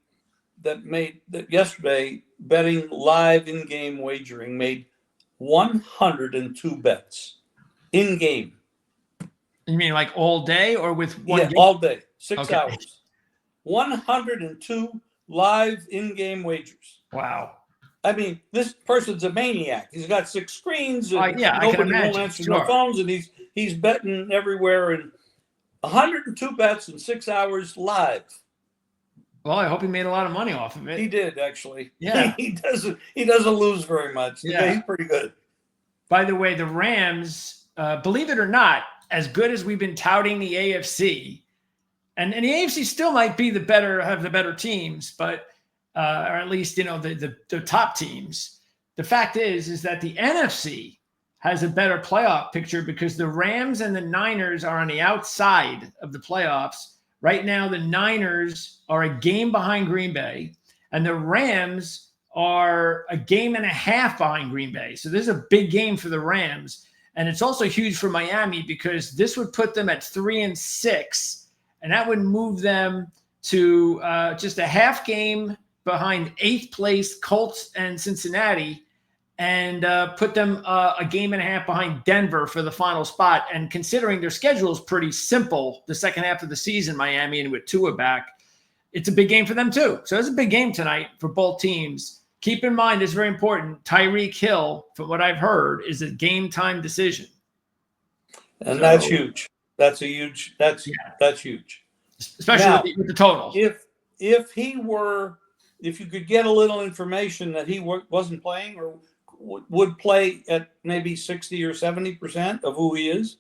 that made that yesterday betting live in-game wagering made 102 bets in-game. You mean like all day or with one game? All day, 6 hours. 102 live in-game wagers. Wow. I mean, this person's a maniac. He's got 6 screens. And I can nobody imagine. won't answer their phones, and he's betting everywhere. And 102 bets in 6 hours live. Well, I hope he made a lot of money off of it. He did, actually. Yeah. He doesn't lose very much. Yeah. He's pretty good. By the way, the Rams, believe it or not, as good as we've been touting the AFC, and the AFC still might be have the better teams, but or at least the top teams. The fact is that the NFC has a better playoff picture because the Rams and the Niners are on the outside of the playoffs. Right now, the Niners are a game behind Green Bay, and the Rams are a game and a half behind Green Bay. So this is a big game for the Rams. And it's also huge for Miami because this would put them at 3-6, and that would move them to just a half game behind 8th place Colts and Cincinnati, and put them a game and a half behind Denver for the final spot. And considering their schedule is pretty simple, the second half of the season, Miami, and with Tua back, it's a big game for them too. So it's a big game tonight for both teams. Keep in mind, it's very important, Tyreek Hill, from what I've heard, is a game time decision. And that's huge. That's huge. Especially now, with the total. If you could get a little information that he wasn't playing or would play at maybe 60 or 70% of who he is,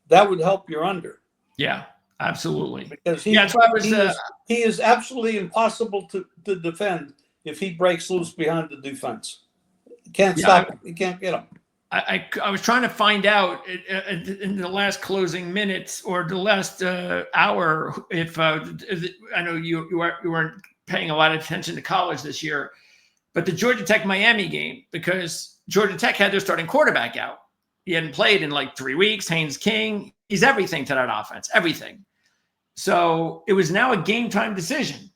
that would help your under. Yeah, absolutely. Because that's why he is absolutely impossible to defend if he breaks loose behind the defense. You can't stop him. You can't get him. I was trying to find out in the last closing minutes or the last hour if I know you weren't paying a lot of attention to college this year, but the Georgia Tech Miami game, because Georgia Tech had their starting quarterback out. He hadn't played in like 3 weeks. Haynes King, he's everything to that offense, everything. So it was now a game time decision,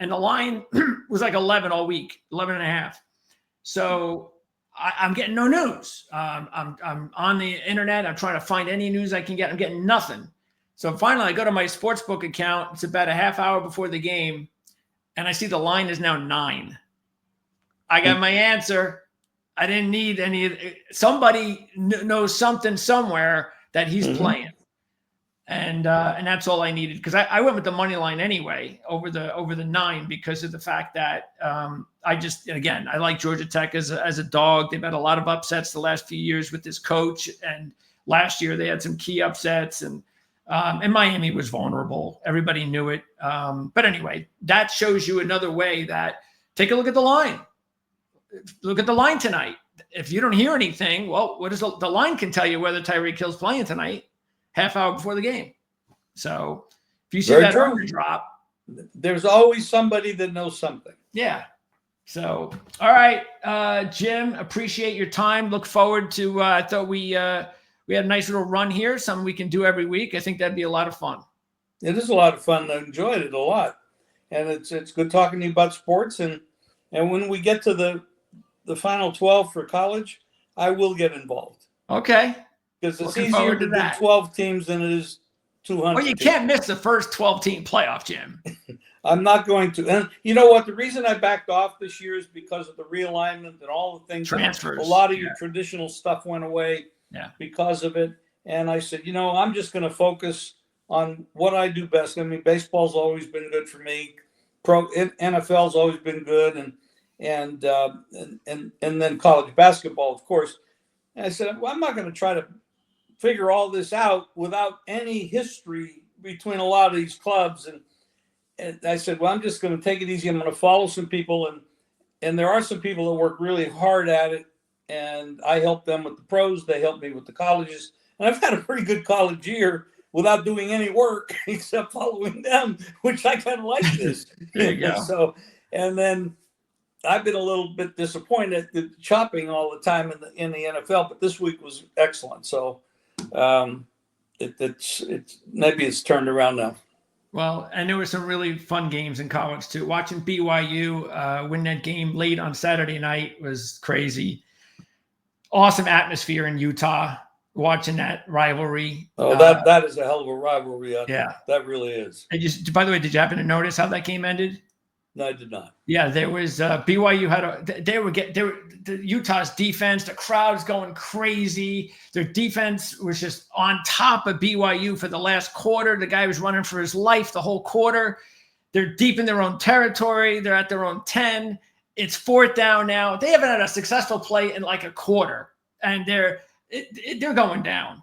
and the line was like 11 all week, 11 and a half. So I'm getting no news. I'm on the internet. I'm trying to find any news I can get. I'm getting nothing. So finally, I go to my sportsbook account. It's about a half hour before the game, and I see the line is now 9. I got my answer. I didn't need any. Somebody knows something somewhere that he's playing, and that's all I needed, because I went with the money line anyway over the 9 because of the fact that I like Georgia Tech as a dog. They've had a lot of upsets the last few years with this coach, and last year they had some key upsets, and Miami was vulnerable. Everybody knew it. But anyway, that shows you another way that take a look at the line. Look at the line tonight. If you don't hear anything, well, what is the line can tell you whether Tyreek Hill's playing tonight, half hour before the game. So if you see that early drop, there's always somebody that knows something. Yeah. So, all right, Jim, appreciate your time. Look forward to, I thought we had a nice little run here, something we can do every week. I think that'd be a lot of fun. It is a lot of fun. I enjoyed it a lot. And it's good talking to you about sports. And when we get to the final 12 for college, I will get involved. Okay. Because it's easier to do 12 teams than it is 200. Well, you can't miss the first 12-team playoff, Jim. I'm not going to. And you know what? The reason I backed off this year is because of the realignment and all the things. Transfers. A lot of your traditional stuff went away because of it. And I said, I'm just going to focus on what I do best. I mean, baseball's always been good for me. NFL's always been good. And then college basketball, of course. And I said, well, I'm not going to try to figure all this out without any history between a lot of these clubs. And I said, well, I'm just going to take it easy. I'm going to follow some people. And there are some people that work really hard at it. And I help them with the pros. They help me with the colleges. And I've had a pretty good college year without doing any work except following them, which I kind of like this. There you go. So, and then I've been a little bit disappointed at chopping all the time in the NFL, but this week was excellent. So it's maybe it's turned around now. Well, and there were some really fun games in college too. Watching BYU win that game late on Saturday night was crazy. Awesome atmosphere in Utah. Watching that rivalry. Oh, that is a hell of a rivalry. Yeah, that really is. And by the way, did you happen to notice how that game ended? No, I did not. Yeah, there was BYU had Utah's defense. The crowd's going crazy. Their defense was just on top of BYU for the last quarter. The guy was running for his life the whole quarter. They're deep in their own territory. They're at their own 10. It's 4th down now. They haven't had a successful play in like a quarter, and they're going down.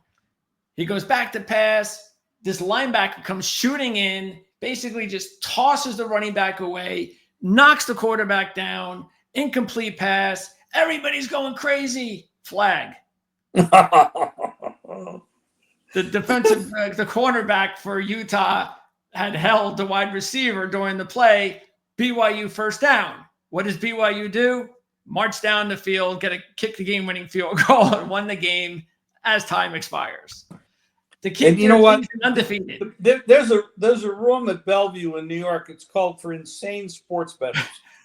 He goes back to pass. This linebacker comes shooting in, basically just tosses the running back away, knocks the quarterback down, incomplete pass. Everybody's going crazy. Flag. The defensive, the cornerback for Utah had held the wide receiver during the play. BYU 1st down. What does BYU do? March down the field, kick the game-winning field goal, and won the game as time expires. The kid, you know what? Undefeated. There's a room at Bellevue in New York. It's called for insane sports bettors.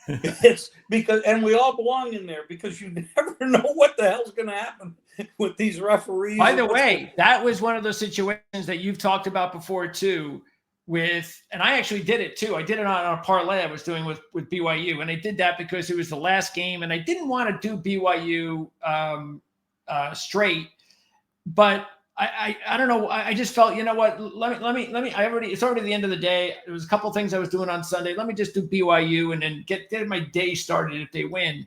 It's because, and we all belong in there because you never know what the hell's going to happen with these referees. By the way, that was one of those situations that you've talked about before too. And I actually did it too. I did it on a parlay I was doing with BYU, and I did that because it was the last game, and I didn't want to do BYU straight, but I don't know. I just felt, you know what? Let me. It's already the end of the day. There was a couple things I was doing on Sunday. Let me just do BYU and then get my day started if they win.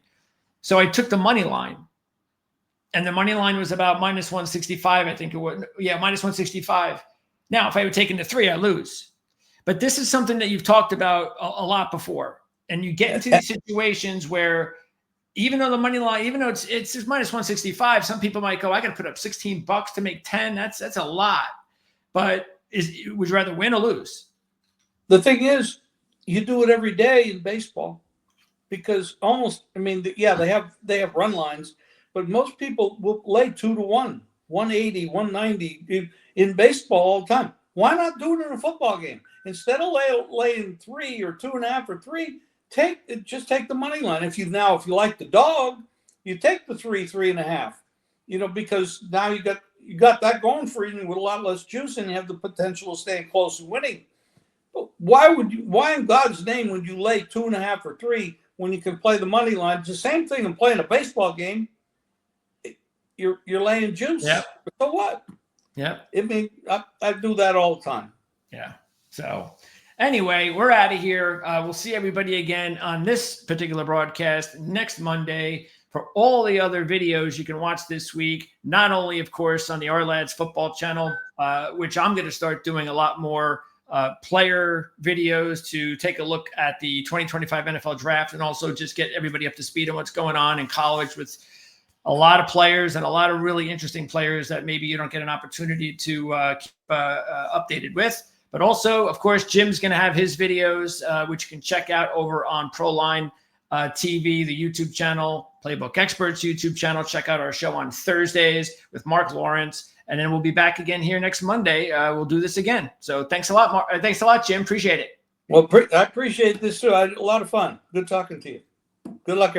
So I took the money line, and the money line was about -165. I think it was. Yeah, -165. Now, if I had taken the 3, I lose. But this is something that you've talked about a lot before, and you get into these situations where, even though the money line, even though it's just -165, some people might go, I got to put up $16 to make 10. That's a lot. But would you rather win or lose? The thing is, you do it every day in baseball because they have run lines, but most people will lay 2-1, 180, 190 in baseball all the time. Why not do it in a football game? Instead of laying 3 or 2.5 or 3, just take the money line. If you like the dog, you take the 3.5. Because now you got that going for you with a lot less juice, and you have the potential of staying close and winning. But why in God's name would you lay 2.5 or 3 when you can play the money line? It's the same thing in playing a baseball game. You're laying juice. Yeah. So what? Yeah. I do that all the time. Yeah. So anyway, we're out of here. We'll see everybody again on this particular broadcast next Monday. For all the other videos you can watch this week, not only, of course, on the Our Lads football channel, which I'm going to start doing a lot more player videos to take a look at the 2025 NFL draft, and also just get everybody up to speed on what's going on in college with a lot of players and a lot of really interesting players that maybe you don't get an opportunity to keep updated with. But also, of course, Jim's going to have his videos, which you can check out over on ProLine TV, the YouTube channel, Playbook Experts YouTube channel. Check out our show on Thursdays with Mark Lawrence. And then we'll be back again here next Monday. We'll do this again. So thanks a lot, Mark. Thanks a lot, Jim. Appreciate it. Well, I appreciate this too. I had a lot of fun. Good talking to you. Good luck, everybody.